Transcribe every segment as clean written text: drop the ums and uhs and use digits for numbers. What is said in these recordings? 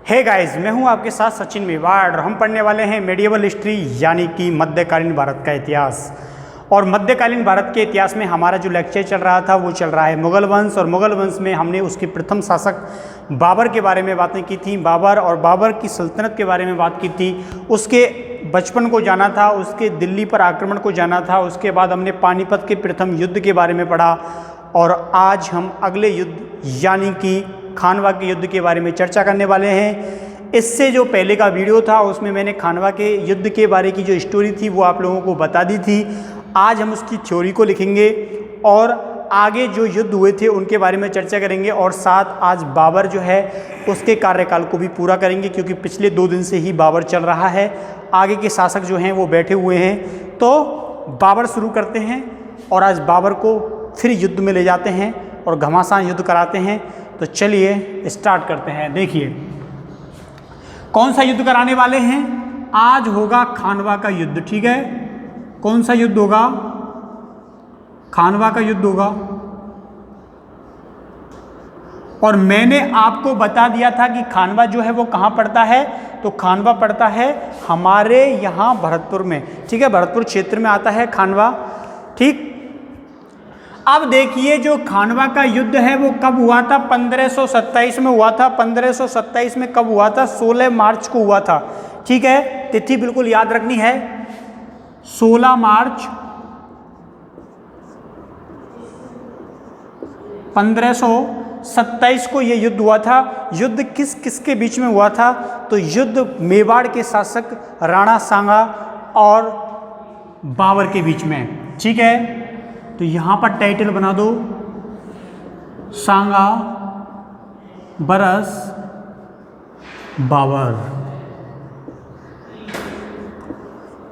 Hey guys, मैं हूं आपके साथ सचिन मेवाड़ और हम पढ़ने वाले हैं मेडिएवल हिस्ट्री यानी कि मध्यकालीन भारत का इतिहास। और मध्यकालीन भारत के इतिहास में हमारा जो लेक्चर चल रहा था वो चल रहा है मुगल वंश। और मुगल वंश में हमने उसके प्रथम शासक बाबर के बारे में बातें की थी, बाबर और बाबर की सल्तनत के बारे में बात की थी, उसके बचपन को जाना था, उसके दिल्ली पर आक्रमण को जाना था। उसके बाद हमने पानीपत के प्रथम युद्ध के बारे में पढ़ा और आज हम अगले युद्ध यानी कि खानवा के युद्ध के बारे में चर्चा करने वाले हैं। इससे जो पहले का वीडियो था उसमें मैंने खानवा के युद्ध के बारे की जो स्टोरी थी वो आप लोगों को बता दी थी। आज हम उसकी थ्योरी को लिखेंगे और आगे जो युद्ध हुए थे उनके बारे में चर्चा करेंगे और साथ आज बाबर जो है उसके कार्यकाल को भी पूरा करेंगे, क्योंकि पिछले 2 दिन से ही बाबर चल रहा है, आगे के शासक जो हैं वो बैठे हुए हैं। तो बाबर शुरू करते हैं और आज बाबर को फिर युद्ध में ले जाते हैं और घमासान युद्ध कराते हैं। तो चलिए स्टार्ट करते हैं। देखिए कौन सा युद्ध कराने वाले हैं। आज होगा खानवा का युद्ध, ठीक है। कौन सा युद्ध होगा? खानवा का युद्ध होगा। और मैंने आपको बता दिया था कि खानवा जो है वो कहाँ पड़ता है, तो खानवा पड़ता है हमारे यहाँ भरतपुर में, ठीक है। भरतपुर क्षेत्र में आता है खानवा, ठीक। अब देखिए जो खानवा का युद्ध है वो कब हुआ था? 1527 में हुआ था। 1527 में कब हुआ था? 16 मार्च को हुआ था, ठीक है। तिथि बिल्कुल याद रखनी है, 16 मार्च 1527 को ये युद्ध हुआ था। युद्ध किस किस के बीच में हुआ था? तो युद्ध मेवाड़ के शासक राणा सांगा और बाबर के बीच में, ठीक है। तो यहाँ पर टाइटल बना दो, सांगा बरस बाबर,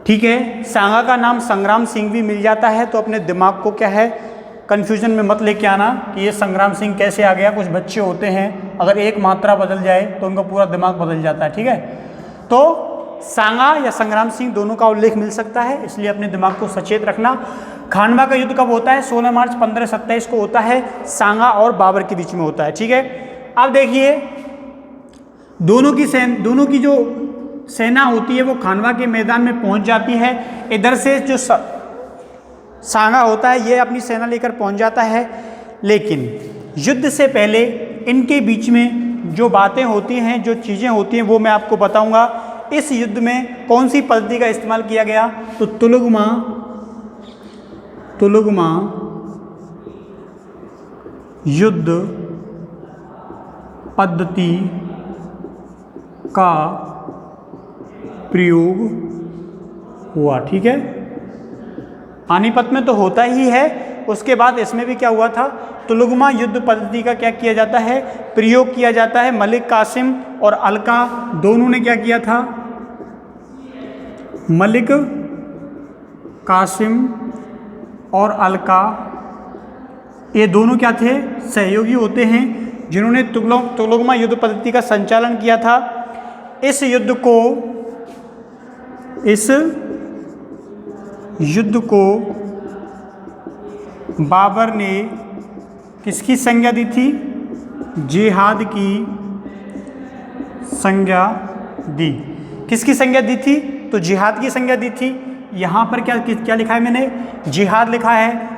ठीक है। सांगा का नाम संग्राम सिंह भी मिल जाता है, तो अपने दिमाग को क्या है कन्फ्यूजन में मत लेके आना कि ये संग्राम सिंह कैसे आ गया। कुछ बच्चे होते हैं अगर एक मात्रा बदल जाए तो उनका पूरा दिमाग बदल जाता है, ठीक है। तो सांगा या संग्राम सिंह दोनों का उल्लेख मिल सकता है, इसलिए अपने दिमाग को सचेत रखना। खानवा का युद्ध कब होता है? 16 मार्च 1527 को होता है, सांगा और बाबर के बीच में होता है, ठीक है। अब देखिए दोनों की जो सेना होती है वो खानवा के मैदान में पहुंच जाती है। इधर से जो सांगा होता है ये अपनी सेना लेकर पहुंच जाता है, लेकिन युद्ध से पहले इनके बीच में जो बातें होती हैं, जो चीज़ें होती हैं वो मैं आपको बताऊंगा। इस युद्ध में कौन सी पद्धति का इस्तेमाल किया गया? तो तुलुगमा युद्ध पद्धति का प्रयोग हुआ, ठीक है। पानीपत में तो होता ही है, उसके बाद इसमें भी क्या हुआ था? तुलुगमा युद्ध पद्धति का क्या किया जाता है? प्रयोग किया जाता है। मलिक कासिम और अलका दोनों ने क्या किया था? मलिक कासिम और अलका ये दोनों क्या थे? सहयोगी होते हैं जिन्होंने तुलुगमा युद्ध पद्धति का संचालन किया था। इस युद्ध को बाबर ने किसकी संज्ञा दी थी? जिहाद की संज्ञा दी। किसकी संज्ञा दी थी? तो जिहाद की संज्ञा दी थी। यहाँ पर क्या लिखा है मैंने? जिहाद लिखा है,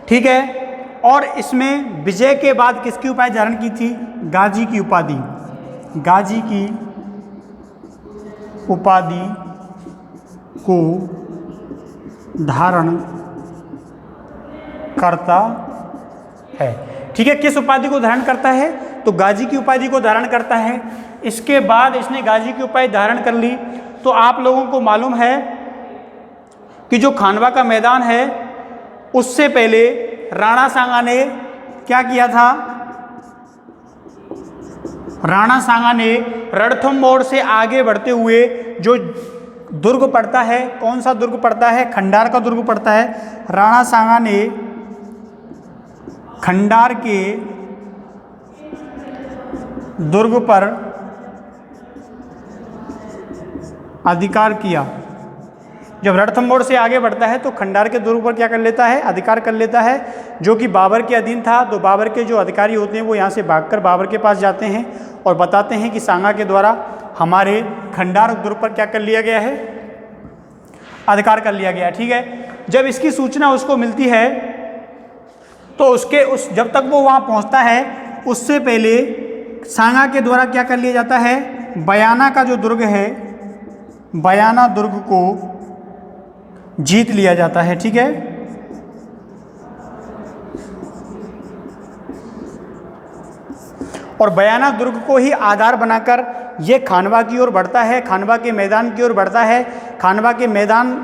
ठीक है। और इसमें विजय के बाद किसकी उपाधि धारण की थी? गाजी की उपाधि। गाजी की उपाधि को धारण करता है, ठीक है। किस उपाधि को धारण करता है? तो गाजी की उपाधि को धारण करता है। इसके बाद इसने गाजी की उपाधि धारण कर ली। तो आप लोगों को मालूम है कि जो खानवा का मैदान है उससे पहले राणा सांगा ने क्या किया था? राणा सांगा ने रणथंभौर से आगे बढ़ते हुए जो दुर्ग पड़ता है, कौन सा दुर्ग पड़ता है? खंडार का दुर्ग पड़ता है। राणा सांगा ने खंडार के दुर्ग पर अधिकार किया। जब रणथंभौर से आगे बढ़ता है तो खंडार के दुर्ग पर क्या कर लेता है? अधिकार कर लेता है, जो कि बाबर के अधीन था। तो बाबर के जो अधिकारी होते हैं वो यहाँ से भागकर बाबर के पास जाते हैं और बताते हैं कि सांगा के द्वारा हमारे खंडार दुर्ग पर क्या कर लिया गया है, अधिकार कर लिया गया है। ठीक है, जब इसकी सूचना उसको मिलती है तो जब तक वो वहाँ पहुँचता है उससे पहले सांगा के द्वारा क्या कर लिया जाता है, बयाना का जो दुर्ग है, बयाना दुर्ग को जीत लिया जाता है। ठीक है, और बयाना दुर्ग को ही आधार बनाकर ये खानवा की ओर बढ़ता है, खानवा के मैदान की ओर बढ़ता है। खानवा के मैदान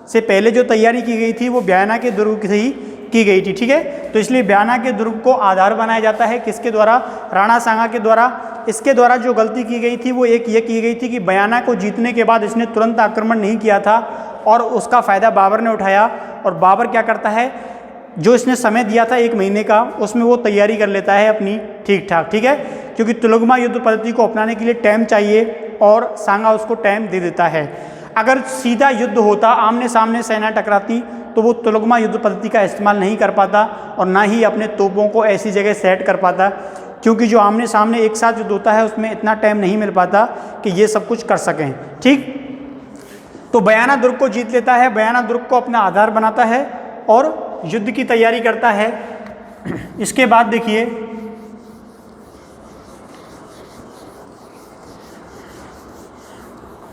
से पहले जो तैयारी की गई थी वो बयाना के दुर्ग से ही की गई थी। ठीक है, तो इसलिए बयाना के दुर्ग को आधार बनाया जाता है, किसके द्वारा, राणा सांगा के द्वारा। इसके द्वारा जो गलती की गई थी वो एक ये की गई थी कि बयाना को जीतने के बाद इसने तुरंत आक्रमण नहीं किया था और उसका फ़ायदा बाबर ने उठाया। और बाबर क्या करता है, जो इसने समय दिया था 1 महीने का, उसमें वो तैयारी कर लेता है अपनी ठीक ठाक। ठीक है, क्योंकि तुलगमा युद्ध पद्धति को अपनाने के लिए टाइम चाहिए और सांगा उसको टाइम दे देता है। अगर सीधा युद्ध होता, आमने सामने सेना टकराती, तो वो तुलगमा युद्ध पद्धति का इस्तेमाल नहीं कर पाता और ना ही अपने तोपों को ऐसी जगह सेट कर पाता, क्योंकि जो आमने सामने एक साथ युद्ध होता है उसमें इतना टाइम नहीं मिल पाता कि ये सब कुछ कर सकें। ठीक, तो बयाना दुर्ग को जीत लेता है, बयाना दुर्ग को अपना आधार बनाता है और युद्ध की तैयारी करता है। इसके बाद देखिए,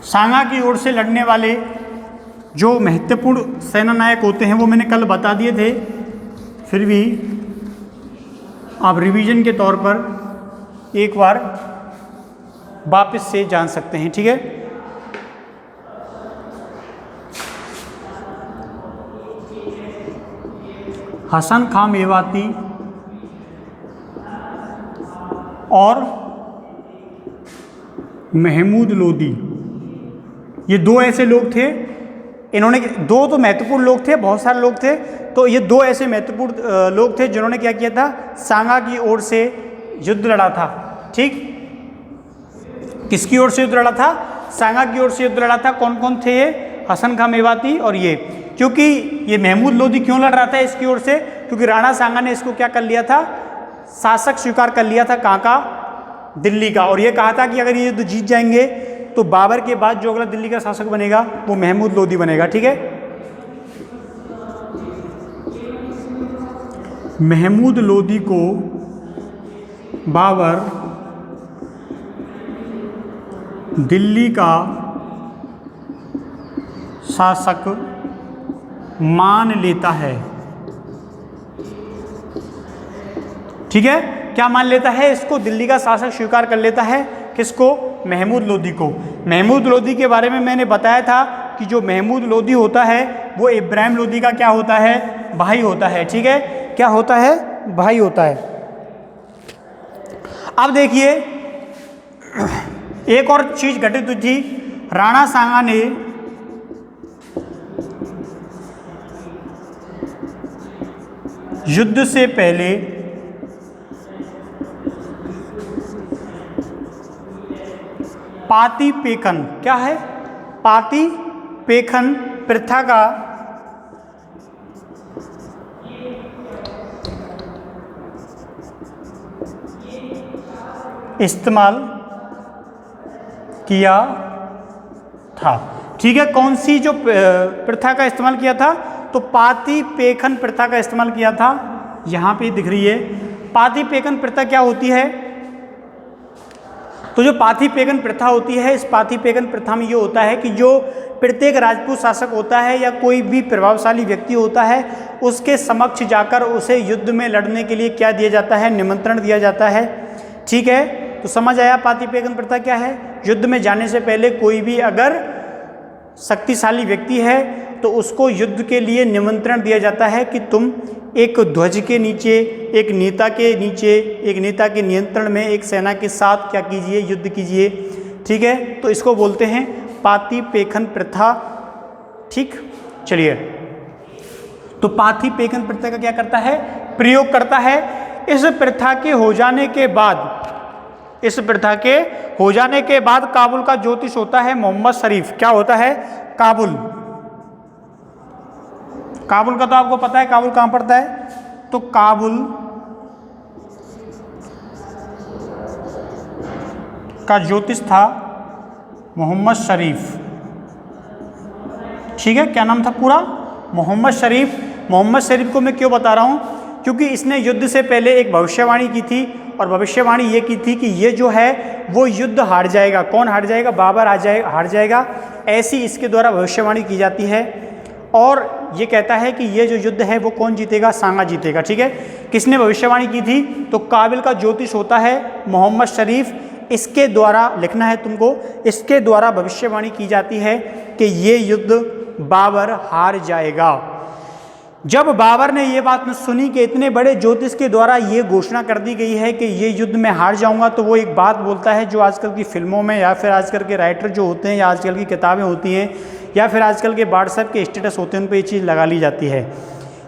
सांगा की ओर से लड़ने वाले जो महत्वपूर्ण सेना नायक होते हैं वो मैंने कल बता दिए थे, फिर भी आप रिवीजन के तौर पर एक बार वापस से जान सकते हैं। ठीक है, हसन खां मेवाती और महमूद लोदी, ये 2 ऐसे लोग थे। इन्होंने 2 तो महत्वपूर्ण लोग थे, बहुत सारे लोग थे, तो ये 2 ऐसे महत्वपूर्ण लोग थे जिन्होंने क्या किया था, सांगा की ओर से युद्ध लड़ा था। ठीक, किसकी ओर से युद्ध लड़ा था, सांगा की ओर से युद्ध लड़ा था। कौन कौन थे ये, हसन खां मेवाती और ये। क्योंकि ये महमूद लोदी क्यों लड़ रहा था इसकी ओर से, क्योंकि राणा सांगा ने इसको क्या कर लिया था, शासक स्वीकार कर लिया था, कहाँ का, दिल्ली का। और ये कहा था कि अगर ये युद्ध जीत जाएंगे तो बाबर के बाद जो अगला दिल्ली का शासक बनेगा वो महमूद लोदी बनेगा। ठीक है, महमूद लोदी को बाबर दिल्ली का शासक मान लेता है। ठीक है, क्या मान लेता है, इसको दिल्ली का शासक स्वीकार कर लेता है। किसको, महमूद लोदी को। महमूद लोदी के बारे में मैंने बताया था कि जो महमूद लोदी होता है वो इब्राहिम लोदी का क्या होता है, भाई होता है। ठीक है, क्या होता है, भाई होता है। अब देखिए, एक और चीज घटित हुई थी, राणा सांगा ने युद्ध से पहले पातिपेखन, क्या है, पातिपेखन प्रथा का इस्तेमाल किया था। ठीक है, कौन सी जो प्रथा का इस्तेमाल किया था, तो पातिपेखन प्रथा का इस्तेमाल किया था। यहाँ पे दिख रही है पातिपेखन प्रथा क्या होती है। तो जो पातिपेखन प्रथा होती है, इस पातिपेखन प्रथा में ये होता है कि जो प्रत्येक राजपूत शासक होता है या कोई भी प्रभावशाली व्यक्ति होता है, उसके समक्ष जाकर उसे युद्ध में लड़ने के लिए क्या दिया जाता है, निमंत्रण दिया जाता है। ठीक है, तो समझ आया पातिपेखन प्रथा क्या है। युद्ध में जाने से पहले कोई भी अगर शक्तिशाली व्यक्ति है तो उसको युद्ध के लिए निमंत्रण दिया जाता है कि तुम एक ध्वज के नीचे, एक नेता के नीचे, एक नेता के नियंत्रण में एक सेना के साथ क्या कीजिए, युद्ध कीजिए। ठीक है, तो इसको बोलते हैं पातिपेखन प्रथा। ठीक, चलिए, तो पातिपेखन प्रथा का क्या करता है, प्रयोग करता है। इस प्रथा के हो जाने के बाद, इस प्रथा के हो जाने के बाद काबुल का ज्योतिष होता है मोहम्मद शरीफ। क्या होता है, काबुल। काबुल का तो आपको पता है, काबुल कहाँ पड़ता है, तो काबुल का ज्योतिष था मोहम्मद शरीफ। ठीक है, क्या नाम था पूरा? मोहम्मद शरीफ। मोहम्मद शरीफ को मैं क्यों बता रहा हूँ? क्योंकि इसने युद्ध से पहले एक भविष्यवाणी की थी और भविष्यवाणी ये की थी कि ये जो है वो युद्ध हार जाएगा। कौन हार जाएगा? बाबर हार जाएगा, ऐसी इसके द्वारा भविष्यवाणी की जाती है। और ये कहता है कि ये जो युद्ध है वो कौन जीतेगा? सांगा जीतेगा। ठीक है, किसने भविष्यवाणी की थी? तो काबिल का ज्योतिष होता है मोहम्मद शरीफ। इसके द्वारा लिखना है तुमको, इसके द्वारा भविष्यवाणी की जाती है कि ये युद्ध बाबर हार जाएगा। जब बाबर ने ये बात सुनी कि इतने बड़े ज्योतिष के द्वारा ये घोषणा कर दी गई है कि ये युद्ध में हार जाऊंगा, तो वो एक बात बोलता है जो आजकल की फिल्मों में या फिर आजकल के राइटर जो होते हैं या आजकल की किताबें होती हैं या फिर आजकल के व्हाट्सएप के स्टेटस होते हैं उन पर ये चीज़ लगा ली जाती है।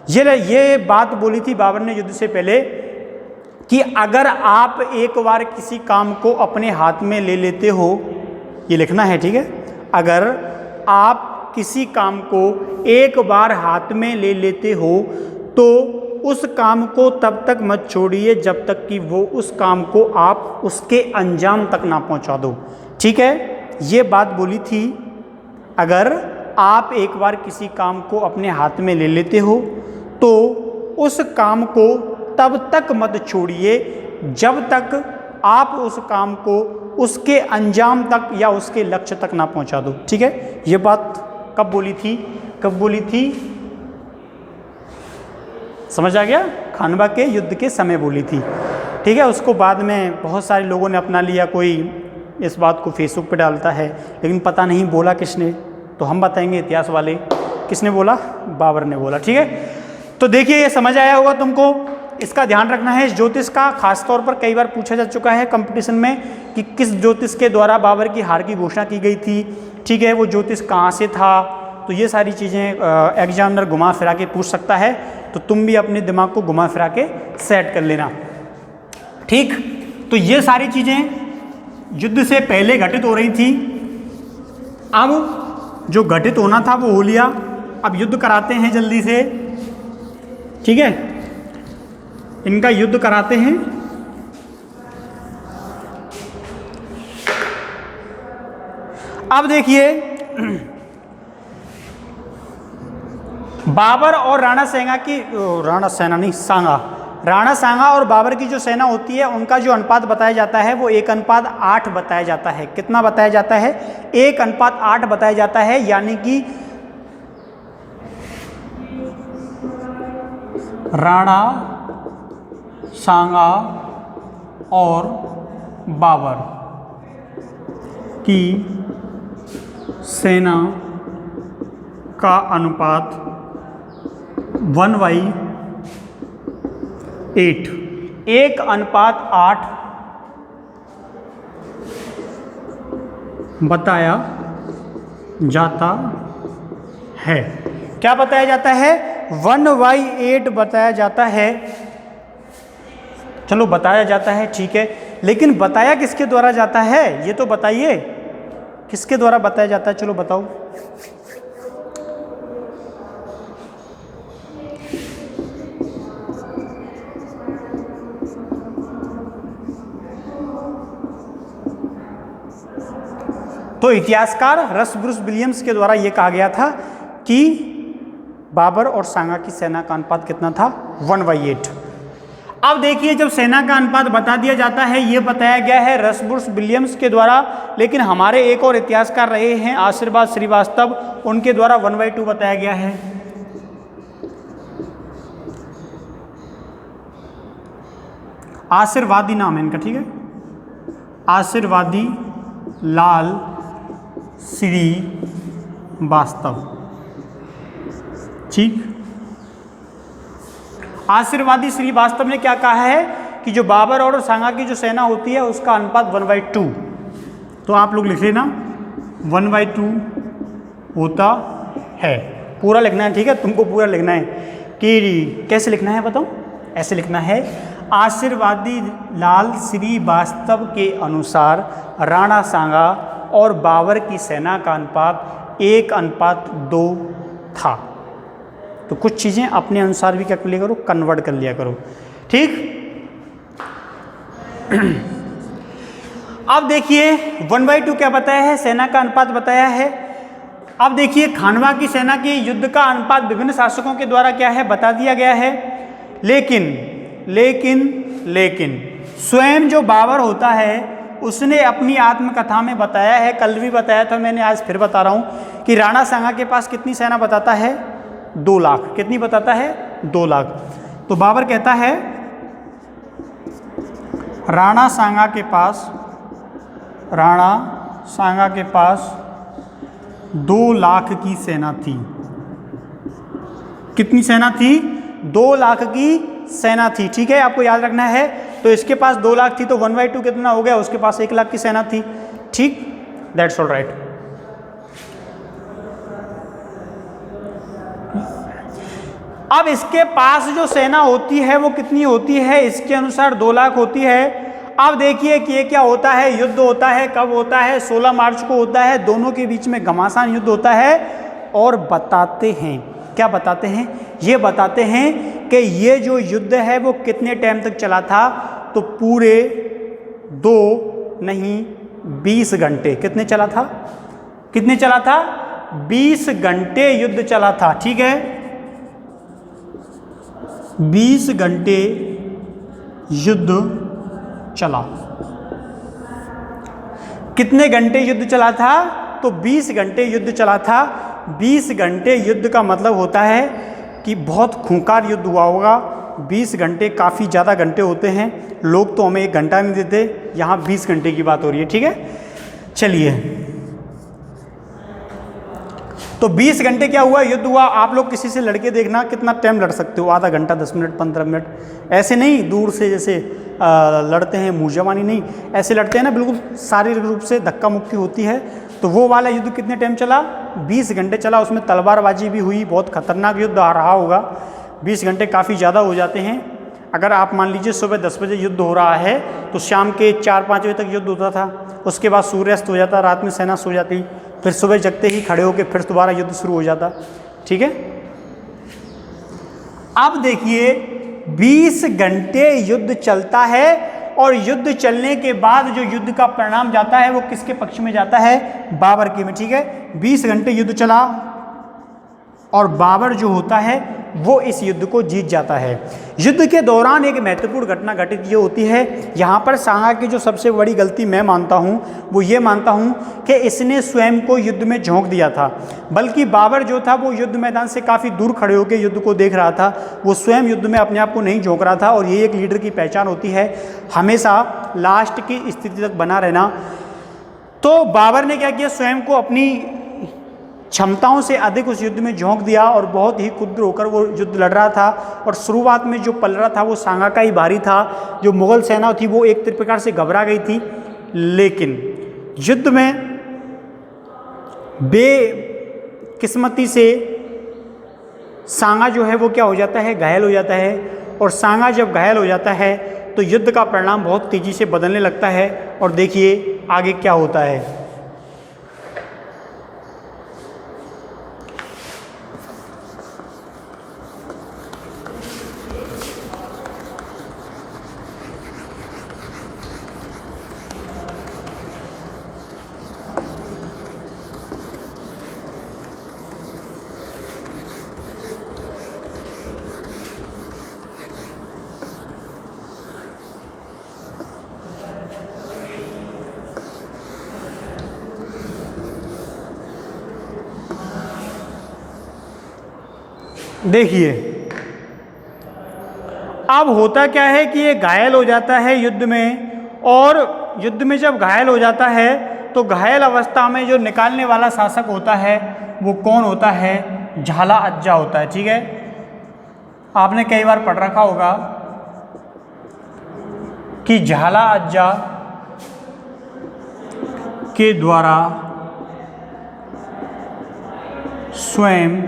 ये बात बोली थी बाबर ने युद्ध से पहले कि अगर आप एक बार किसी काम को अपने हाथ में ले लेते हो, ये लिखना है। ठीक है, अगर आप किसी काम को एक बार हाथ में ले लेते हो तो उस काम को तब तक मत छोड़िए जब तक कि वो उस काम को आप उसके अंजाम तक ना पहुंचा दो। ठीक है, ये बात बोली थी। अगर आप एक बार किसी काम को अपने हाथ में ले लेते हो तो उस काम को तब तक मत छोड़िए जब तक आप उस काम को उसके अंजाम तक या उसके लक्ष्य तक ना पहुंचा दो। ठीक है, ये बात कब बोली थी? कब बोली थी? समझ आ गया? खानवा के युद्ध के समय बोली थी। ठीक है, उसको बाद में बहुत सारे लोगों ने अपना लिया। कोई इस बात को फेसबुक पे डालता है, लेकिन पता नहीं बोला किसने, तो हम बताएंगे इतिहास वाले। किसने बोला? बाबर ने बोला। ठीक है, तो देखिए ये समझ आया होगा तुमको। इसका ध्यान रखना है। इस ज्योतिष का खासतौर पर कई बार पूछा जा चुका है कंपटीशन में कि किस ज्योतिष के द्वारा बाबर की हार की घोषणा की गई थी। ठीक है, वो ज्योतिष कहाँ से था? तो ये सारी चीज़ें एग्जामिनर घुमा फिरा के पूछ सकता है, तो तुम भी अपने दिमाग को घुमा फिरा के सेट कर लेना। ठीक, तो ये सारी चीज़ें युद्ध से पहले घटित हो रही थी। अब जो घटित होना था वो हो लिया। अब युद्ध कराते हैं जल्दी से। ठीक है, इनका युद्ध कराते हैं। अब देखिए बाबर और राणा सांगा और बाबर की जो सेना होती है उनका जो अनुपात बताया जाता है वो 1:8 बताया जाता है। कितना बताया जाता है? 1:8 बताया जाता है। यानी कि राणा सांगा और बाबर की सेना का अनुपात 1/8, 1:8 बताया जाता है। क्या बताया जाता है? 1/8 बताया जाता है। चलो बताया जाता है, ठीक है, लेकिन बताया किसके द्वारा जाता है ये तो बताइए। किसके द्वारा बताया जाता है? चलो बताओ। तो इतिहासकार रस ब्रूस विलियम्स के द्वारा यह कहा गया था कि बाबर और सांगा की सेना का अनुपात कितना था? 1/8। अब देखिए जब सेना का अनुपात बता दिया जाता है, ये बताया गया है रस ब्रूस विलियम्स के द्वारा, लेकिन हमारे एक और इतिहासकार रहे हैं आशीर्वाद श्रीवास्तव, उनके द्वारा 1/2 बताया गया है। आशीर्वादी नाम है इनका, ठीक है, आशीर्वादी लाल श्रीवास्तव। ठीक, आशीर्वादी श्रीवास्तव ने क्या कहा है कि जो बाबर और सांगा की जो सेना होती है उसका अनुपात 1/2। तो आप लोग लिख लेना 1/2 होता है। पूरा लिखना है, ठीक है, तुमको पूरा लिखना है। कि कैसे लिखना है बताओ? ऐसे लिखना है, आशीर्वादी लाल श्रीवास्तव के अनुसार राणा सांगा और बाबर की सेना का अनुपात 1:2 था। तो कुछ चीज़ें अपने अनुसार भी क्या कर लिया करो, कन्वर्ट कर लिया करो। ठीक, अब देखिए 1/2 क्या बताया है, सेना का अनुपात बताया है। अब देखिए खानवा की सेना की युद्ध का अनुपात विभिन्न शासकों के द्वारा क्या है बता दिया गया है, लेकिन स्वयं जो बाबर होता है उसने अपनी आत्मकथा में बताया है, कल भी बताया था मैंने, आज फिर बता रहा हूं कि राणा सांगा के पास कितनी सेना बताता है, 2 लाख। कितनी बताता है, 2 लाख। तो बाबर कहता है राणा सांगा के पास 2 लाख की सेना थी। कितनी सेना थी, 2 लाख की सेना थी। ठीक है, आपको याद रखना है। तो इसके पास 2 लाख थी तो 1/2 कितना हो गया, उसके पास 1 लाख की सेना थी। ठीक, दैट्स ऑल राइट। अब इसके पास जो सेना होती है वो कितनी होती है, इसके अनुसार 2 लाख होती है। अब देखिए कि ये क्या होता है, युद्ध होता है, कब होता है, 16 मार्च को होता है। दोनों के बीच में घमासान युद्ध होता है और बताते हैं, क्या बताते हैं, ये बताते हैं कि ये जो युद्ध है वो कितने टाइम तक चला था, तो पूरे 2 नहीं 20 घंटे। कितने चला था, कितने चला था, 20 घंटे युद्ध चला था। ठीक है, 20 घंटे युद्ध चला। कितने घंटे युद्ध चला था, तो 20 घंटे युद्ध चला था। 20 घंटे युद्ध का मतलब होता है कि बहुत खूंखार युद्ध हुआ होगा। 20 घंटे काफ़ी ज़्यादा घंटे होते हैं, लोग तो हमें 1 घंटा नहीं देते, यहाँ 20 घंटे की बात हो रही है। ठीक है, चलिए, तो 20 घंटे क्या हुआ, युद्ध हुआ। आप लोग किसी से लड़के देखना कितना टाइम लड़ सकते हो, आधा घंटा, 10 मिनट, 15 मिनट, ऐसे नहीं दूर से जैसे लड़ते हैं, मुँह जवानी नहीं, ऐसे लड़ते हैं ना, बिल्कुल शारीरिक रूप से धक्का मुक्की होती है। तो वो वाला युद्ध कितने टाइम चला, 20 घंटे चला। उसमें तलवारबाजी भी हुई, बहुत खतरनाक युद्ध रहा होगा। 20 घंटे काफ़ी ज़्यादा हो जाते हैं। अगर आप मान लीजिए सुबह 10 बजे युद्ध हो रहा है तो शाम के 4-5 बजे तक युद्ध होता था, उसके बाद सूर्यास्त हो जाता, रात में सेना सो जाती, फिर सुबह जगते ही खड़े होकर फिर दोबारा युद्ध शुरू हो जाता। ठीक है, अब देखिए 20 घंटे युद्ध चलता है और युद्ध चलने के बाद जो युद्ध का परिणाम जाता है वो किसके पक्ष में जाता है, बाबर के में। ठीक है, 20 घंटे युद्ध चला और बाबर जो होता है वो इस युद्ध को जीत जाता है। युद्ध के दौरान एक महत्वपूर्ण घटना घटित ये होती है, यहाँ पर सांगा की जो सबसे बड़ी गलती मैं मानता हूँ वो ये मानता हूँ कि इसने स्वयं को युद्ध में झोंक दिया था, बल्कि बाबर जो था वो युद्ध मैदान से काफ़ी दूर खड़े होकर युद्ध को देख रहा था, वो स्वयं युद्ध में अपने आप को नहीं झोंक रहा था। और ये एक लीडर की पहचान होती है, हमेशा लास्ट की स्थिति तक बना रहना। तो बाबर ने क्या किया, स्वयं को अपनी क्षमताओं से अधिक उस युद्ध में झोंक दिया और बहुत ही क्षुद्र होकर वो युद्ध लड़ रहा था। और शुरुआत में जो पलड़ा था वो सांगा का ही भारी था, जो मुगल सेना थी वो एक प्रकार से घबरा गई थी। लेकिन युद्ध में बेकिस्मती से सांगा जो है वो क्या हो जाता है, घायल हो जाता है। और सांगा जब घायल हो जाता है तो युद्ध का परिणाम बहुत तेजी से बदलने लगता है। और देखिए आगे क्या होता है। देखिए अब होता क्या है कि ये घायल हो जाता है युद्ध में, और युद्ध में जब घायल हो जाता है तो घायल अवस्था में जो निकालने वाला शासक होता है वो कौन होता है, झाला अज्जा होता है। ठीक है, आपने कई बार पढ़ रखा होगा कि झाला अज्जा के द्वारा स्वयं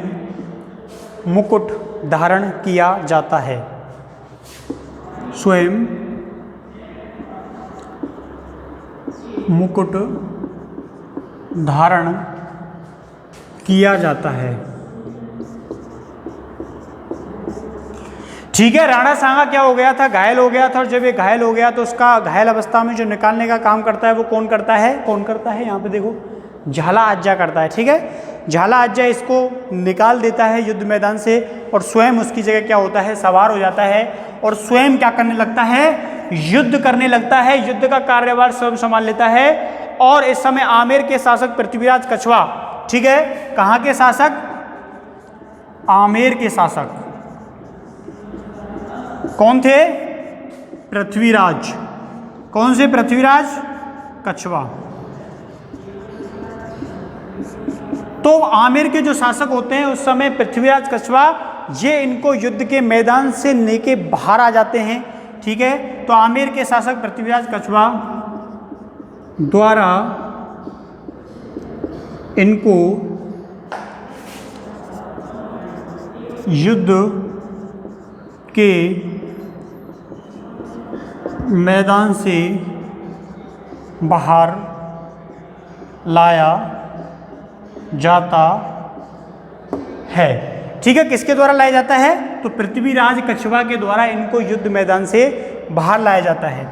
मुकुट धारण किया जाता है, स्वयं मुकुट धारण किया जाता है। ठीक है। राणा सांगा क्या हो गया था, घायल हो गया था, और जब ये घायल हो गया तो उसका घायल अवस्था में जो निकालने का काम करता है वो कौन करता है, कौन करता है, यहाँ पे देखो झाला आज्जा करता है। ठीक है, झाला आज्जा इसको निकाल देता है युद्ध मैदान से और स्वयं उसकी जगह क्या होता है, सवार हो जाता है और स्वयं क्या करने लगता है, युद्ध करने लगता है, युद्ध का कार्यभार स्वयं संभाल लेता है। और इस समय आमेर के शासक पृथ्वीराज कछवा, ठीक है, कहाँ के शासक, आमेर के शासक कौन थे, पृथ्वीराज, कौन से पृथ्वीराज, कछवा। तो आमेर के जो शासक होते हैं उस समय पृथ्वीराज कछवा, ये इनको युद्ध के मैदान से लेके बाहर आ जाते हैं। ठीक है, तो आमेर के शासक पृथ्वीराज कछवा द्वारा इनको युद्ध के मैदान से बाहर लाया जाता है। ठीक है, किसके द्वारा लाया जाता है, तो पृथ्वीराज कछवा के द्वारा इनको युद्ध मैदान से बाहर लाया जाता है।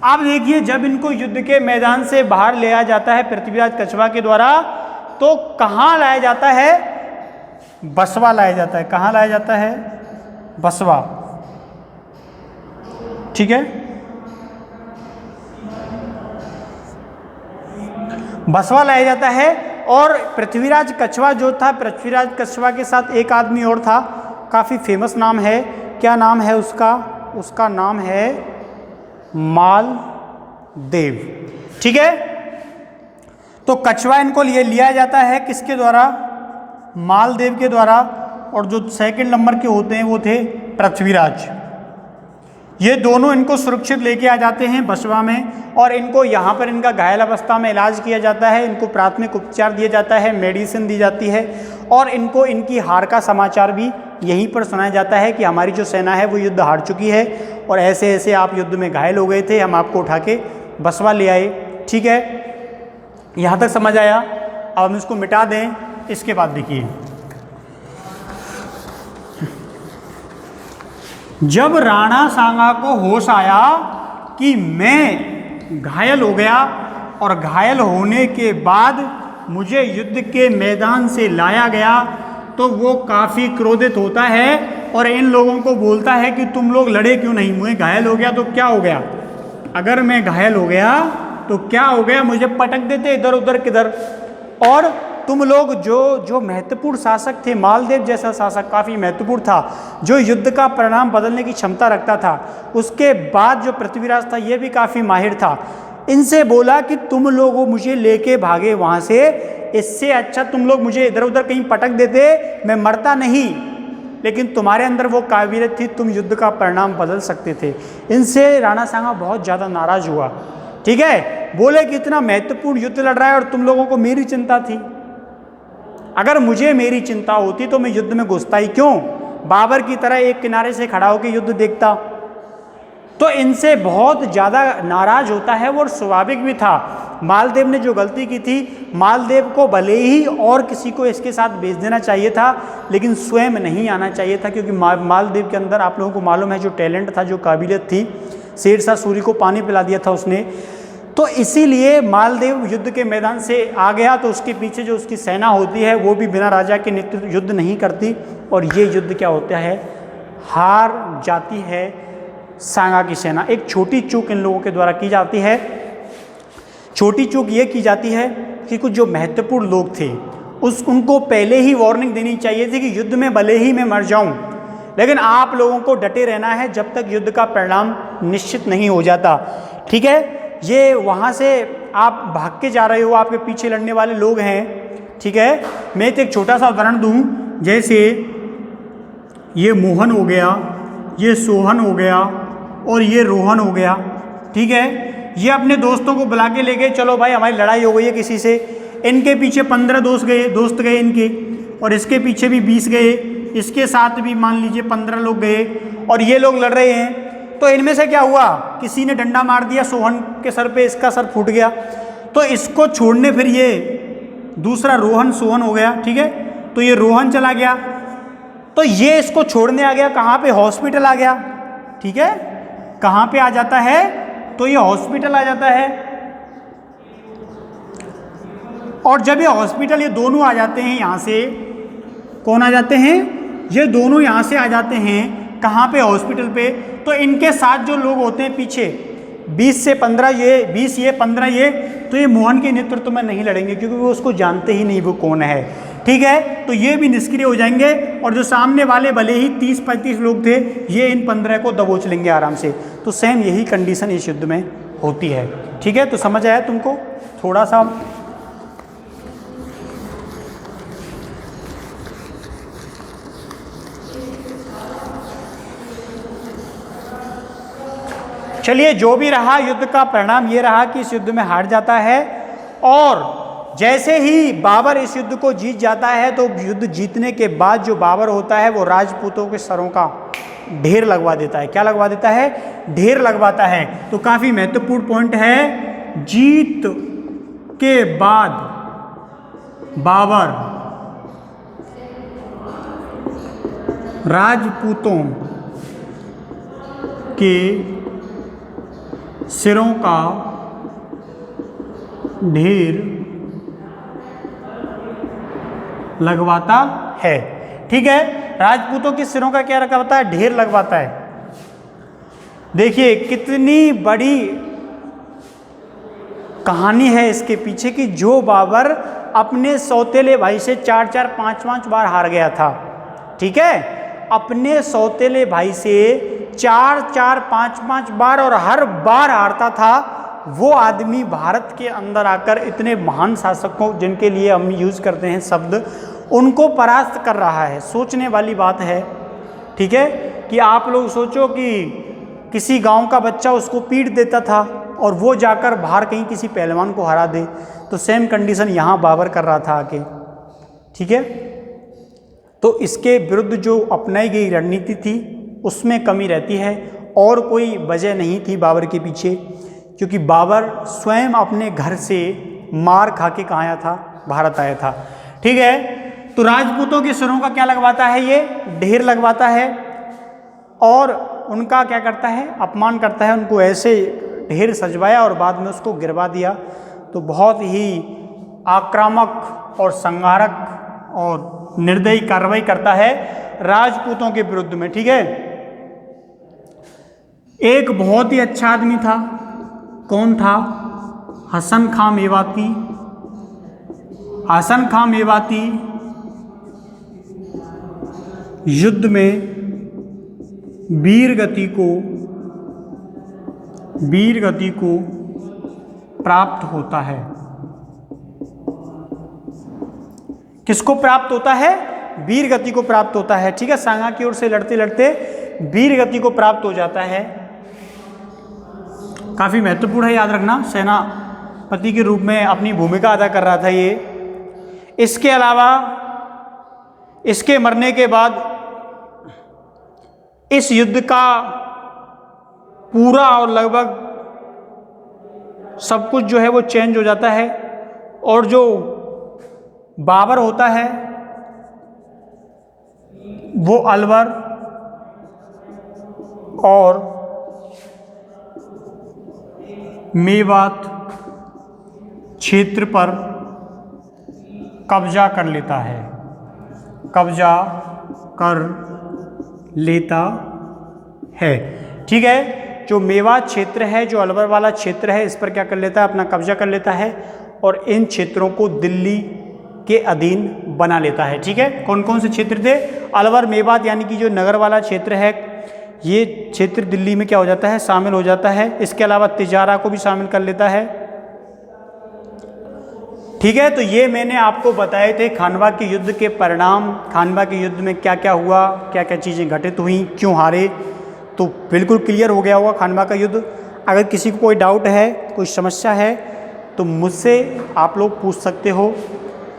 अब देखिए, जब इनको युद्ध के मैदान से बाहर लाया जाता है पृथ्वीराज कछवा के द्वारा, तो कहाँ लाया जाता है, बसवा लाया जाता है। कहाँ लाया जाता है, बसवा। ठीक है, बसवा लाया जाता है। और पृथ्वीराज कछवा जो था, पृथ्वीराज कछवा के साथ एक आदमी और था, काफ़ी फेमस नाम है, क्या नाम है उसका, उसका नाम है मालदेव। ठीक है, तो कछवा इनको लिया जाता है किसके द्वारा, मालदेव के द्वारा, और जो सेकंड नंबर के होते हैं वो थे पृथ्वीराज। ये दोनों इनको सुरक्षित लेके आ जाते हैं बसवा में और इनको यहाँ पर इनका घायल अवस्था में इलाज किया जाता है, इनको प्राथमिक उपचार दिया जाता है, मेडिसिन दी जाती है और इनको इनकी हार का समाचार भी यहीं पर सुनाया जाता है कि हमारी जो सेना है वो युद्ध हार चुकी है और ऐसे ऐसे आप युद्ध में घायल हो गए थे, हम आपको उठा के बसवा ले आए। ठीक है, यहाँ तक समझ आया। अब हम इसको मिटा दें। इसके बाद देखिए, जब राणा सांगा को होश आया कि मैं घायल हो गया और घायल होने के बाद मुझे युद्ध के मैदान से लाया गया, तो वो काफ़ी क्रोधित होता है और इन लोगों को बोलता है कि तुम लोग लड़े क्यों नहीं, मैं घायल हो गया तो क्या हो गया, अगर मैं घायल हो गया तो क्या हो गया, मुझे पटक देते इधर उधर किधर। और तुम लोग जो महत्वपूर्ण शासक थे, मालदेव जैसा शासक काफ़ी महत्वपूर्ण था, जो युद्ध का परिणाम बदलने की क्षमता रखता था, उसके बाद जो पृथ्वीराज था ये भी काफ़ी माहिर था, इनसे बोला कि तुम लोग मुझे लेके भागे वहाँ से, इससे अच्छा तुम लोग मुझे इधर उधर कहीं पटक देते, मैं मरता नहीं, लेकिन तुम्हारे अंदर वो काबिलियत थी, तुम युद्ध का परिणाम बदल सकते थे। इनसे राणा सांगा बहुत ज़्यादा नाराज हुआ। ठीक है, बोले कि इतना महत्वपूर्ण युद्ध लड़ रहा है और तुम लोगों को मेरी चिंता थी, अगर मुझे मेरी चिंता होती तो मैं युद्ध में घुसता ही क्यों, बाबर की तरह एक किनारे से खड़ा होकर युद्ध देखता। तो इनसे बहुत ज़्यादा नाराज होता है वो, और स्वाभाविक भी था। मालदेव ने जो गलती की थी, मालदेव को भले ही और किसी को इसके साथ भेज देना चाहिए था, लेकिन स्वयं नहीं आना चाहिए था, क्योंकि मालदेव के अंदर आप लोगों को मालूम है जो टैलेंट था, जो काबिलियत थी, शेरशाह सूरी को पानी पिला दिया था उसने। तो इसीलिए मालदेव युद्ध के मैदान से आ गया, तो उसके पीछे जो उसकी सेना होती है वो भी बिना राजा के नेतृत्व युद्ध नहीं करती और ये युद्ध क्या होता है, हार जाती है सांगा की सेना। एक छोटी चूक इन लोगों के द्वारा की जाती है। छोटी चूक ये की जाती है कि कुछ जो महत्वपूर्ण लोग थे उनको पहले ही वार्निंग देनी चाहिए थी कि युद्ध में भले ही मैं मर जाऊं, लेकिन आप लोगों को डटे रहना है जब तक युद्ध का परिणाम निश्चित नहीं हो जाता। ठीक है, ये वहाँ से आप भाग के जा रहे हो, आपके पीछे लड़ने वाले लोग हैं। ठीक है, मैं एक छोटा सा उदाहरण दूँ, जैसे ये मोहन हो गया, ये सोहन हो गया और ये रोहन हो गया। ठीक है, ये अपने दोस्तों को बुला के ले गए, चलो भाई हमारी लड़ाई हो गई है किसी से, इनके पीछे 15 दोस्त गए इनके, और इसके पीछे भी 20 गए, इसके साथ भी मान लीजिए 15 लोग गए और ये लोग लड़ रहे हैं। तो इनमें से क्या हुआ, किसी ने डंडा मार दिया सोहन के सर पे, इसका सर फूट गया, तो इसको छोड़ने फिर ये दूसरा रोहन सोहन हो गया। ठीक है, तो ये रोहन चला गया, तो ये इसको छोड़ने आ गया, कहाँ पे, हॉस्पिटल आ गया। ठीक है, कहाँ पे आ जाता है, तो ये हॉस्पिटल आ जाता है। और जब ये हॉस्पिटल, ये दोनों आ जाते हैं यहाँ से, कौन आ जाते हैं, ये दोनों यहाँ से आ जाते हैं, कहाँ पे, हॉस्पिटल पे। तो इनके साथ जो लोग होते हैं पीछे, 20 से 15 ये, 20 ये, 15 ये, तो ये मोहन के नेतृत्व में नहीं लड़ेंगे, क्योंकि वो उसको जानते ही नहीं वो कौन है। ठीक है, तो ये भी निष्क्रिय हो जाएंगे, और जो सामने वाले भले ही 30-35 लोग थे, ये इन 15 को दबोच लेंगे आराम से। तो सेम यही कंडीशन इस युद्ध में होती है। ठीक है, तो समझ आया तुमको थोड़ा सा। चलिए, जो भी रहा, युद्ध का परिणाम ये रहा कि इस युद्ध में हार जाता है। और जैसे ही बाबर इस युद्ध को जीत जाता है, तो युद्ध जीतने के बाद जो बाबर होता है वो राजपूतों के सरों का ढेर लगवा देता है। क्या लगवा देता है, ढेर लगवाता है। तो काफी महत्वपूर्ण पॉइंट है, जीत के बाद बाबर राजपूतों के सिरों का ढेर लगवाता है। ठीक है, राजपूतों के सिरों का क्या लगवाता है, ढेर लगवाता है। देखिए कितनी बड़ी कहानी है इसके पीछे की, जो बाबर अपने सौतेले भाई से 4-4, 5-5 बार हार गया था। ठीक है, अपने सौतेले भाई से 4-4, 5-5 बार, और हर बार हारता था, वो आदमी भारत के अंदर आकर इतने महान शासकों, जिनके लिए हम यूज़ करते हैं शब्द, उनको परास्त कर रहा है। सोचने वाली बात है। ठीक है, कि आप लोग सोचो कि किसी गांव का बच्चा उसको पीट देता था, और वो जाकर बाहर कहीं किसी पहलवान को हरा दे, तो सेम कंडीशन यहाँ बाबर कर रहा था आके। ठीक है, तो इसके विरुद्ध जो अपनाई गई रणनीति थी उसमें कमी रहती है, और कोई वजह नहीं थी बाबर के पीछे, क्योंकि बाबर स्वयं अपने घर से मार खा के कहाँ आया था, भारत आया था। ठीक है, तो राजपूतों के सिरों का क्या लगवाता है, ये ढेर लगवाता है, और उनका क्या करता है, अपमान करता है। उनको ऐसे ढेर सजवाया और बाद में उसको गिरवा दिया। तो बहुत ही आक्रामक और संहारक और निर्दयी कार्रवाई करता है राजपूतों के विरुद्ध में। ठीक है, एक बहुत ही अच्छा आदमी था, कौन था, हसन खां मेवाती। हसन खां मेवाती युद्ध में वीर गति को प्राप्त होता है। किसको प्राप्त होता है, वीर गति को प्राप्त होता है। ठीक है, सांगा की ओर से लड़ते लड़ते वीर गति को प्राप्त हो जाता है। काफी महत्वपूर्ण है, याद रखना। सेनापति के रूप में अपनी भूमिका अदा कर रहा था ये। इसके अलावा इसके मरने के बाद इस युद्ध का पूरा और लगभग सब कुछ जो है वो चेंज हो जाता है, और जो बाबर होता है वो अलवर और मेवात क्षेत्र पर कब्जा कर लेता है, कब्जा कर लेता है। ठीक है, जो मेवात क्षेत्र है, जो अलवर वाला क्षेत्र है, इस पर क्या कर लेता है, अपना कब्जा कर लेता है, और इन क्षेत्रों को दिल्ली के अधीन बना लेता है। ठीक है, कौन कौन से क्षेत्र थे, अलवर, मेवात, यानी कि जो नगर वाला क्षेत्र है, ये क्षेत्र दिल्ली में क्या हो जाता है, शामिल हो जाता है। इसके अलावा तिजारा को भी शामिल कर लेता है। ठीक है, तो ये मैंने आपको बताए थे खानवा के युद्ध के परिणाम, खानवा के युद्ध में क्या क्या हुआ, क्या क्या चीज़ें घटित हुई, क्यों हारे। तो बिल्कुल क्लियर हो गया होगा खानवा का युद्ध। अगर किसी को कोई डाउट है, कोई समस्या है, तो मुझसे आप लोग पूछ सकते हो।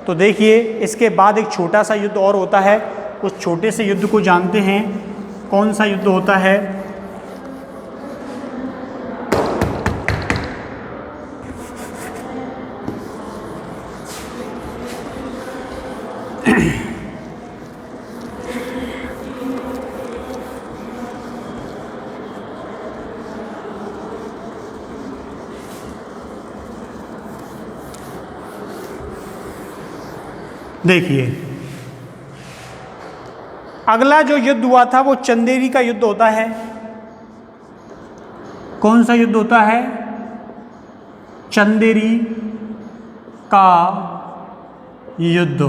तो देखिए, इसके बाद एक छोटा सा युद्ध और होता है। उस छोटे से युद्ध को जानते हैं, कौन सा युद्ध होता है। देखिए, अगला जो युद्ध हुआ था वो चंदेरी का युद्ध होता है। कौन सा युद्ध होता है? चंदेरी का युद्ध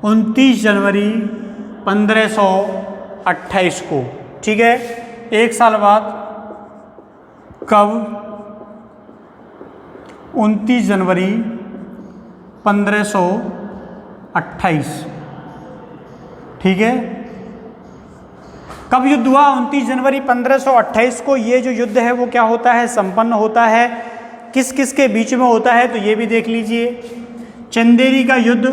29 जनवरी 1528 को। ठीक है, एक साल बाद। कब? 29 जनवरी 1528। ठीक है, कब युद्ध हुआ? 29 जनवरी 1528 को। ये जो युद्ध है वो क्या होता है? संपन्न होता है। किस किस के बीच में होता है तो ये भी देख लीजिए। चंदेरी का युद्ध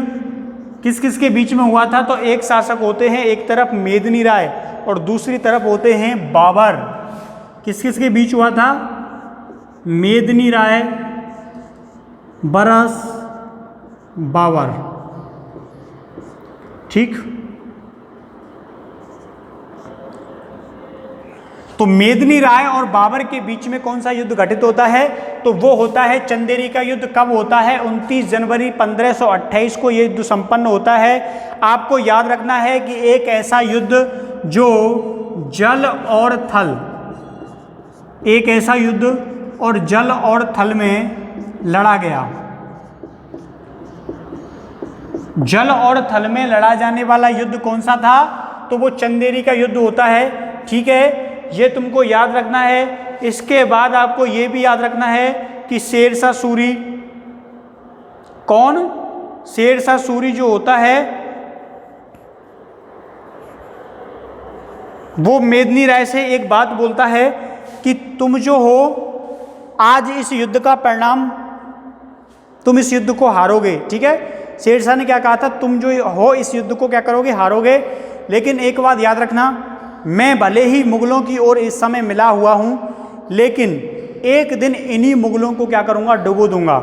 किस किस के बीच में हुआ था? तो एक शासक होते हैं, एक तरफ मेदिनी राय और दूसरी तरफ होते हैं बाबर। किस किस के बीच हुआ था? मेदिनी राय बरस बाबर। ठीक, तो मेदिनी राय और बाबर के बीच में कौन सा युद्ध घटित होता है? तो वो होता है चंदेरी का युद्ध। कब होता है? 29 जनवरी 1528 को ये युद्ध संपन्न होता है। आपको याद रखना है कि एक ऐसा युद्ध जो जल और थल, एक ऐसा युद्ध और जल और थल में लड़ा गया। जल और थल में लड़ा जाने वाला युद्ध कौन सा था? तो वो चंदेरी का युद्ध होता है। ठीक है, ये तुमको याद रखना है। इसके बाद आपको ये भी याद रखना है कि शेरशाह सूरी, कौन? शेरशाह सूरी जो होता है वो मेदिनी राय से एक बात बोलता है कि तुम जो हो आज इस युद्ध का परिणाम, तुम इस युद्ध को हारोगे। ठीक है, शेरशाह ने क्या कहा था? तुम जो हो इस युद्ध को क्या करोगे? हारोगे। लेकिन एक बात याद रखना, मैं भले ही मुगलों की ओर इस समय मिला हुआ हूं, लेकिन एक दिन इन्हीं मुगलों को क्या करूंगा? डुबो दूंगा।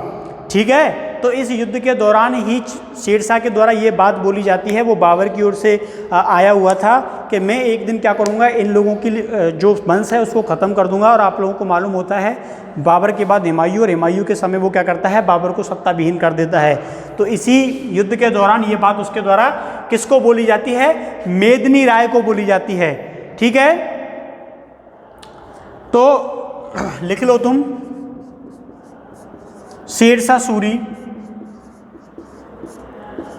ठीक है, तो इस युद्ध के दौरान ही शेरशाह के द्वारा ये बात बोली जाती है, वो बाबर की ओर से आया हुआ था कि मैं एक दिन क्या करूंगा? इन लोगों की जो वंश है उसको ख़त्म कर दूंगा। और आप लोगों को मालूम होता है बाबर के बाद हुमायूं, और हुमायूं के समय वो क्या करता है? बाबर को सत्ता विहीन कर देता है। तो इसी युद्ध के दौरान ये बात उसके द्वारा किसको बोली जाती है? मेदिनी राय को बोली जाती है। ठीक है, तो लिख लो तुम, शेरशाह सूरी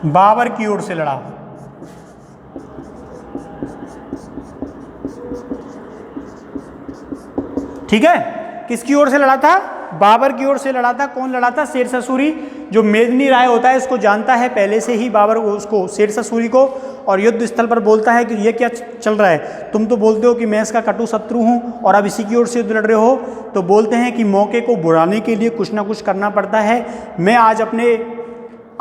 बाबर की ओर से लड़ा। ठीक है, किसकी ओर से लड़ा था? बाबर की ओर से लड़ा था। कौन लड़ा था? शेरशाह सूरी। जो मेदिनी राय होता है इसको जानता है पहले से ही बाबर, उसको शेरशाह सूरी को, और युद्ध स्थल पर बोलता है कि ये क्या चल रहा है? तुम तो बोलते हो कि मैं इसका कटु शत्रु हूं और अब इसी की ओर से युद्ध लड़ रहे हो। तो बोलते हैं कि मौके को बुराने के लिए कुछ ना कुछ करना पड़ता है। मैं आज अपने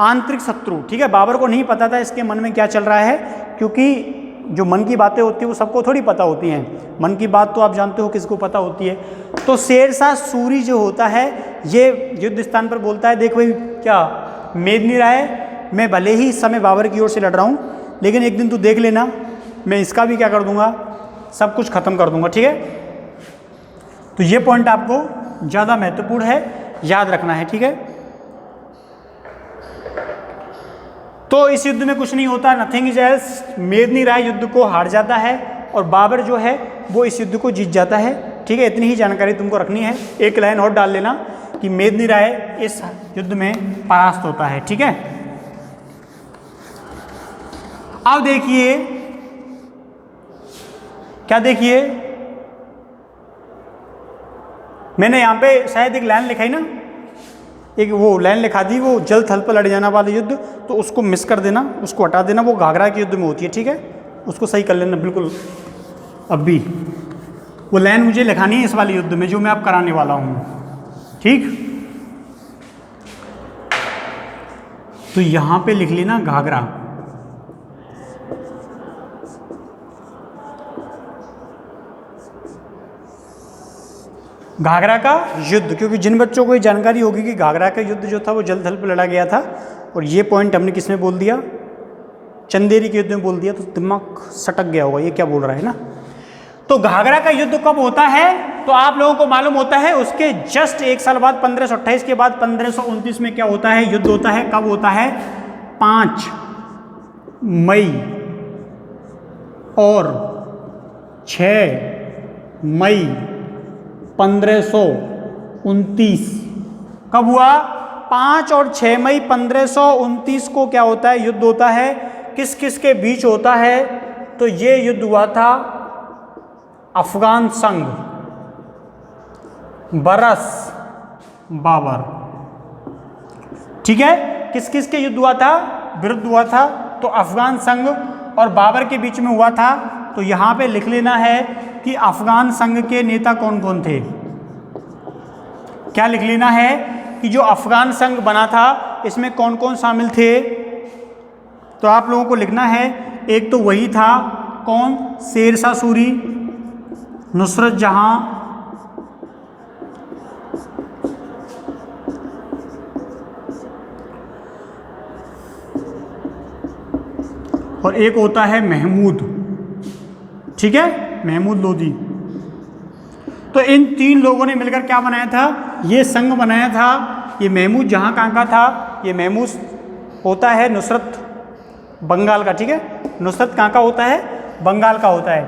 आंतरिक शत्रु, ठीक है, बाबर को नहीं पता था इसके मन में क्या चल रहा है, क्योंकि जो मन की बातें होती है वो सबको थोड़ी पता होती हैं। मन की बात तो आप जानते हो किसको पता होती है। तो शेरशाह सूरी जो होता है ये युद्ध स्थान पर बोलता है, देख भाई क्या मेदिनी राय, मैं भले ही इस समय बाबर की ओर से लड़ रहा हूँ, लेकिन एक दिन तू देख लेना, मैं इसका भी क्या कर दूंगा? सब कुछ खत्म कर दूंगा। ठीक है, तो ये पॉइंट आपको ज़्यादा महत्वपूर्ण है, याद रखना है। ठीक है, तो इस युद्ध में कुछ नहीं होता, नथिंग इज एल्स। मेदिनी राय युद्ध को हार जाता है और बाबर जो है वो इस युद्ध को जीत जाता है। ठीक है, इतनी ही जानकारी तुमको रखनी है। एक लाइन और डाल लेना कि मेदिनी राय इस युद्ध में परास्त होता है। ठीक है, अब देखिए क्या, देखिए मैंने यहां पे शायद एक लाइन लिखाई ना, एक वो लाइन लिखा दी, वो जल थल पर लड़ जाना वाला युद्ध, तो उसको मिस कर देना, उसको हटा देना। वो घाघरा के युद्ध में होती है। ठीक है, उसको सही कर लेना बिल्कुल। अब भी वो लाइन मुझे लिखानी है इस वाले युद्ध में जो मैं अब कराने वाला हूं। ठीक, तो यहां पे लिख लेना घाघरा। घाघरा का युद्ध, क्योंकि जिन बच्चों को ये जानकारी होगी कि घाघरा का युद्ध जो था वो जल थल पर लड़ा गया था, और ये पॉइंट हमने किसमें बोल दिया? चंदेरी के युद्ध में बोल दिया, तो दिमाग सटक गया होगा ये क्या बोल रहा है ना। तो घाघरा का युद्ध कब होता है? तो आप लोगों को मालूम होता है उसके जस्ट एक साल बाद 1528 के बाद 1529 में क्या होता है? युद्ध होता है। कब होता है? 5 मई और 6 मई 1529 कब हुआ? 5 और 6 मई 1529 को क्या होता है? युद्ध होता है। किस किस के बीच होता है? तो ये युद्ध हुआ था अफगान संघ बरस बाबर। ठीक है, किस किस के युद्ध हुआ था? विरुद्ध हुआ था, तो अफगान संघ और बाबर के बीच में हुआ था। तो यहां पे लिख लेना है कि अफगान संघ के नेता कौन कौन थे। क्या लिख लेना है कि जो अफगान संघ बना था इसमें कौन कौन शामिल थे? तो आप लोगों को लिखना है, एक तो वही था कौन? शेरशाह सूरी, नुसरत जहां, और एक होता है महमूद। ठीक है, महमूद लोदी। तो इन 3 लोगों ने मिलकर क्या बनाया था? ये संघ बनाया था। ये महमूद जहां कहाँ का था? ये महमूद होता है नुसरत बंगाल का। ठीक है, नुसरत कहाँ का होता है? बंगाल का होता है।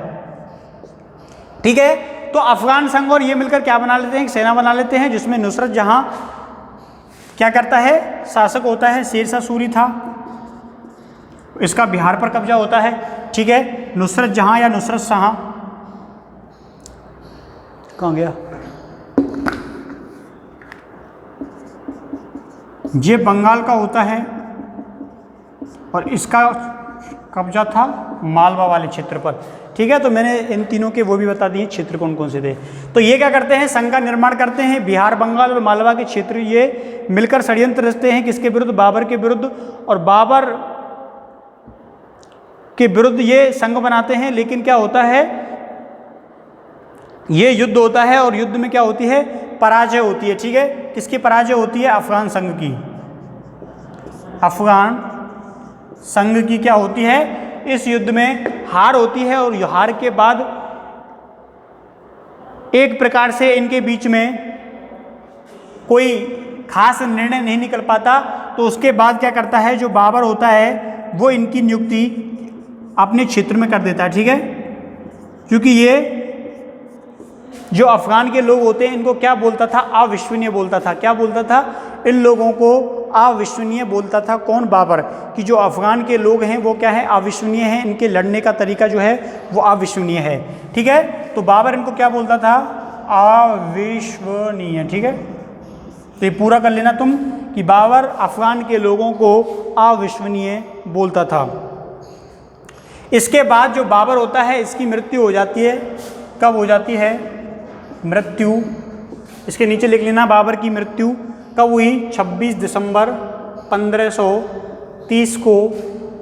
ठीक है, तो अफगान संघ और ये मिलकर क्या बना लेते हैं? एक सेना बना लेते हैं जिसमें नुसरत जहां क्या करता है? शासक होता है। शेरशाह सूरी था, इसका बिहार पर कब्जा होता है। ठीक है, नुसरत जहां या नुसरत शाह कहाँ गया? ये बंगाल का होता है और इसका कब्जा था मालवा वाले क्षेत्र पर। ठीक है, तो मैंने इन तीनों के वो भी बता दिए क्षेत्र कौन कौन से थे। तो ये क्या करते हैं? संघ का निर्माण करते हैं। बिहार, बंगाल और मालवा के क्षेत्र ये मिलकर षड्यंत्र रचते हैं। किसके विरुद्ध? बाबर के विरुद्ध। और बाबर के विरुद्ध ये संघ बनाते हैं। लेकिन क्या होता है? ये युद्ध होता है और युद्ध में क्या होती है? पराजय होती है। ठीक है, किसकी पराजय होती है? अफगान संघ की। अफगान संघ की क्या होती है? इस युद्ध में हार होती है। और हार के बाद एक प्रकार से इनके बीच में कोई खास निर्णय नहीं निकल पाता। तो उसके बाद क्या करता है? जो बाबर होता है वो इनकी नियुक्ति अपने क्षेत्र में कर देता है। ठीक है, क्योंकि ये जो अफगान के लोग होते हैं इनको क्या बोलता था? अविश्वसनीय बोलता था। क्या बोलता था? इन लोगों को अविश्वसनीय बोलता था। कौन? बाबर। कि जो अफगान के लोग हैं वो क्या है? अविश्वसनीय हैं। इनके लड़ने का तरीका जो है वो अविश्वसनीय है। ठीक है, तो बाबर इनको क्या बोलता था? अविश्वसनीय। ठीक है, तो ये पूरा कर लेना तुम कि बाबर अफगान के लोगों को अविश्वसनीय बोलता था। इसके बाद जो बाबर होता है इसकी मृत्यु हो जाती है। कब हो जाती है? मृत्यु इसके नीचे लिख लेना। बाबर की मृत्यु कब हुई? 26 दिसंबर 1530 को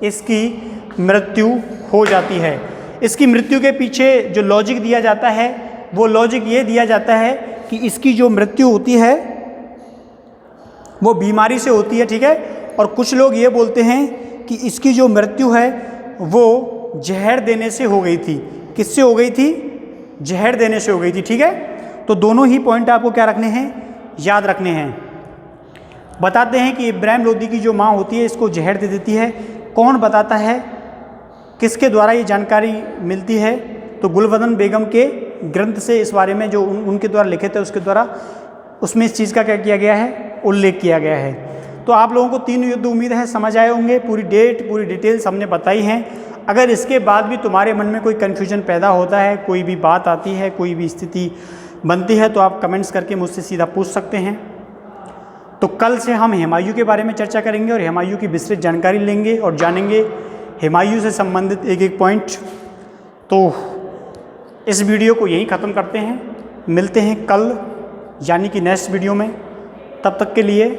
इसकी मृत्यु हो जाती है। इसकी मृत्यु के पीछे जो लॉजिक दिया जाता है वो लॉजिक ये दिया जाता है कि इसकी जो मृत्यु होती है वो बीमारी से होती है। ठीक है, और कुछ लोग ये बोलते हैं कि इसकी जो मृत्यु है वो जहर देने से हो गई थी। किससे हो गई थी? जहर देने से हो गई थी। ठीक है, तो दोनों ही पॉइंट आपको क्या रखने हैं? याद रखने हैं। बताते हैं कि इब्राहिम लोदी की जो माँ होती है इसको जहर दे देती है। कौन बताता है? किसके द्वारा ये जानकारी मिलती है? तो गुलबदन बेगम के ग्रंथ से इस बारे में जो उनके द्वारा लिखे थे उसके द्वारा उसमें इस चीज़ का क्या किया गया है? उल्लेख किया गया है। तो आप लोगों को 3 युद्ध उम्मीद है समझ आए होंगे। पूरी डेट पूरी डिटेल्स हमने बताई हैं। अगर इसके बाद भी तुम्हारे मन में कोई कन्फ्यूजन पैदा होता है, कोई भी बात आती है, कोई भी स्थिति बनती है तो आप कमेंट्स करके मुझसे सीधा पूछ सकते हैं। तो कल से हम हुमायूं के बारे में चर्चा करेंगे और हुमायूं की विस्तृत जानकारी लेंगे और जानेंगे हुमायूं से संबंधित एक एक पॉइंट। तो इस वीडियो को यहीं ख़त्म करते हैं। मिलते हैं कल यानी कि नेक्स्ट वीडियो में। तब तक के लिए